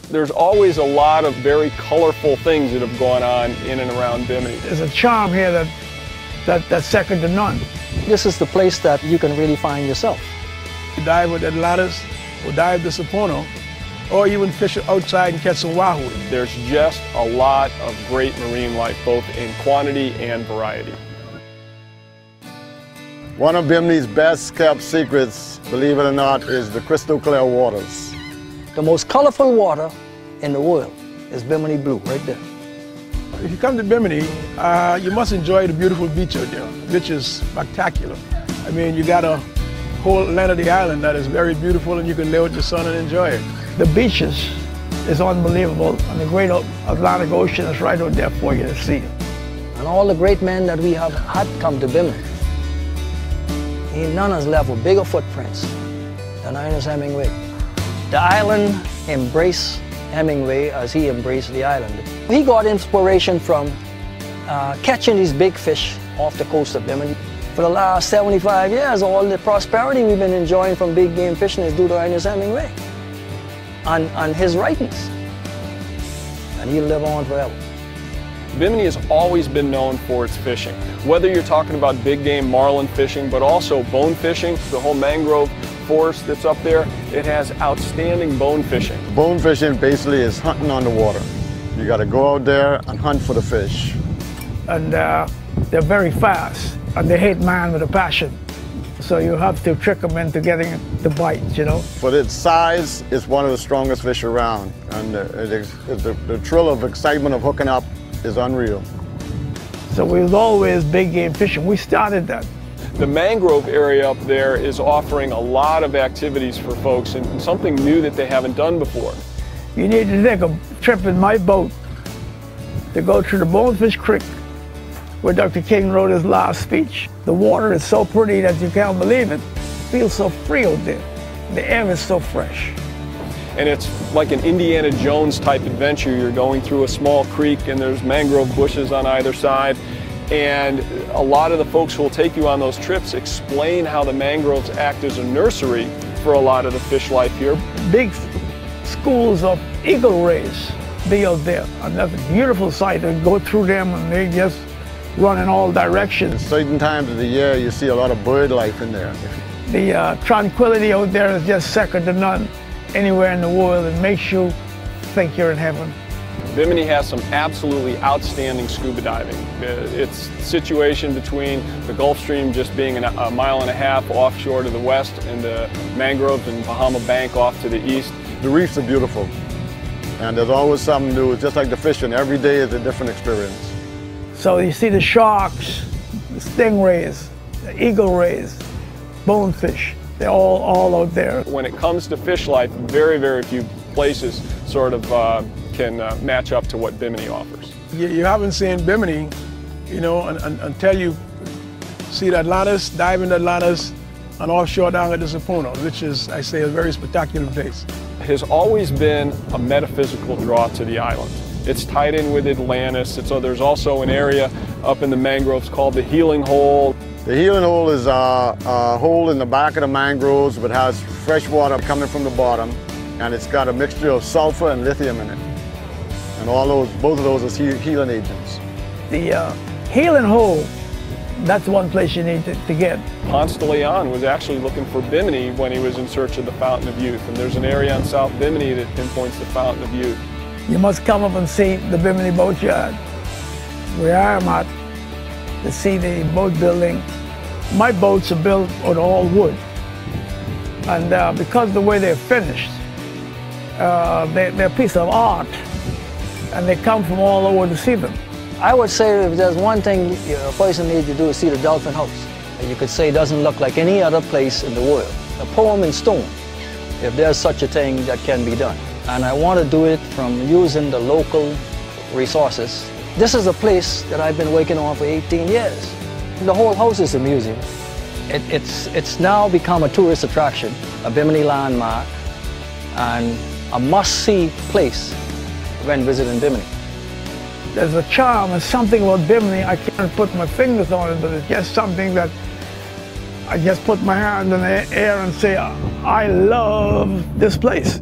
There's always a lot of very colorful things that have gone on in and around Bimini. There's a charm here that's second to none. This is the place that you can really find yourself. You dive with Atlantis, or dive the Sapono, or even fish outside and catch some wahoo. There's just a lot of great marine life, both in quantity and variety. One of Bimini's best kept secrets, believe it or not, is the crystal clear waters. The most colorful water in the world is Bimini Blue, right there. If you come to Bimini, you must enjoy the beautiful beach out there, which is spectacular. I mean, you got a whole land of the island that is very beautiful, and you can lay with the sun and enjoy it. The beaches is unbelievable, and the great Atlantic Ocean is right out there for you to see. And all the great men that we have had come to Bimini, none has left with bigger footprints than Ernest Hemingway. The island embraced Hemingway as he embraced the island. He got inspiration from catching these big fish off the coast of Bimini. For the last 75 years, all the prosperity we've been enjoying from big game fishing is due to Ernest Hemingway and his writings. And he'll live on forever. Bimini has always been known for its fishing. Whether you're talking about big game marlin fishing, but also bone fishing, the whole mangrove forest that's up there, it has outstanding bone fishing. Bone fishing basically is hunting on the water. You got to go out there and hunt for the fish. And they're very fast, and they hate man with a passion. So you have to trick them into getting the bite, you know. For its size, it's one of the strongest fish around. And the thrill of excitement of hooking up is unreal. So we was always big game fishing. We started that. The mangrove area up there is offering a lot of activities for folks and something new that they haven't done before. You need to take a trip in my boat to go through the Bonefish Creek where Dr. King wrote his last speech. The water is so pretty that you can't believe it. It feels so free out there. The air is so fresh. And it's like an Indiana Jones type adventure. You're going through a small creek and there's mangrove bushes on either side. And a lot of the folks who will take you on those trips explain how the mangroves act as a nursery for a lot of the fish life here. Big schools of eagle rays be out there. And that's a beautiful sight to go through them, and they just run in all directions. At certain times of the year, you see a lot of bird life in there. The tranquility out there is just second to none anywhere in the world. It makes you think you're in heaven. Bimini has some absolutely outstanding scuba diving. It's situation between the Gulf Stream just being a mile and a half offshore to the west and the mangroves and Bahama Bank off to the east. The reefs are beautiful, and there's always something new. It's just like the fishing. Every day is a different experience. So you see the sharks, the stingrays, the eagle rays, bonefish. They're all out there. When it comes to fish life, very, very few places sort of can match up to what Bimini offers. You haven't seen Bimini, you know, until you see the Atlantis, dive into Atlantis, and offshore down at the Sapono, which is, I say, a very spectacular place. Has always been a metaphysical draw to the island. It's tied in with Atlantis. So there's also an area up in the mangroves called the Healing Hole. The Healing Hole is a hole in the back of the mangroves, but has fresh water coming from the bottom, and it's got a mixture of sulfur and lithium in it. And both of those are healing agents. The Healing Hole, that's one place you need to get. Ponce de Leon was actually looking for Bimini when he was in search of the Fountain of Youth, and there's an area on South Bimini that pinpoints the Fountain of Youth. You must come up and see the Bimini Boatyard, where I am at, to see the boat building. My boats are built out of all wood, and because of the way they're finished, they're a piece of art, and they come from all over to see them. I would say if there's one thing a person needs to do is see the Dolphin House. You could say it doesn't look like any other place in the world. A poem in stone, if there's such a thing that can be done. And I want to do it from using the local resources. This is a place that I've been working on for 18 years. The whole house is a museum. It's now become a tourist attraction, a Bimini landmark, and a must-see place when visiting Bimini. There's a charm, there's something about Bimini, I can't put my fingers on it, but it's just something that I just put my hand in the air and say, I love this place.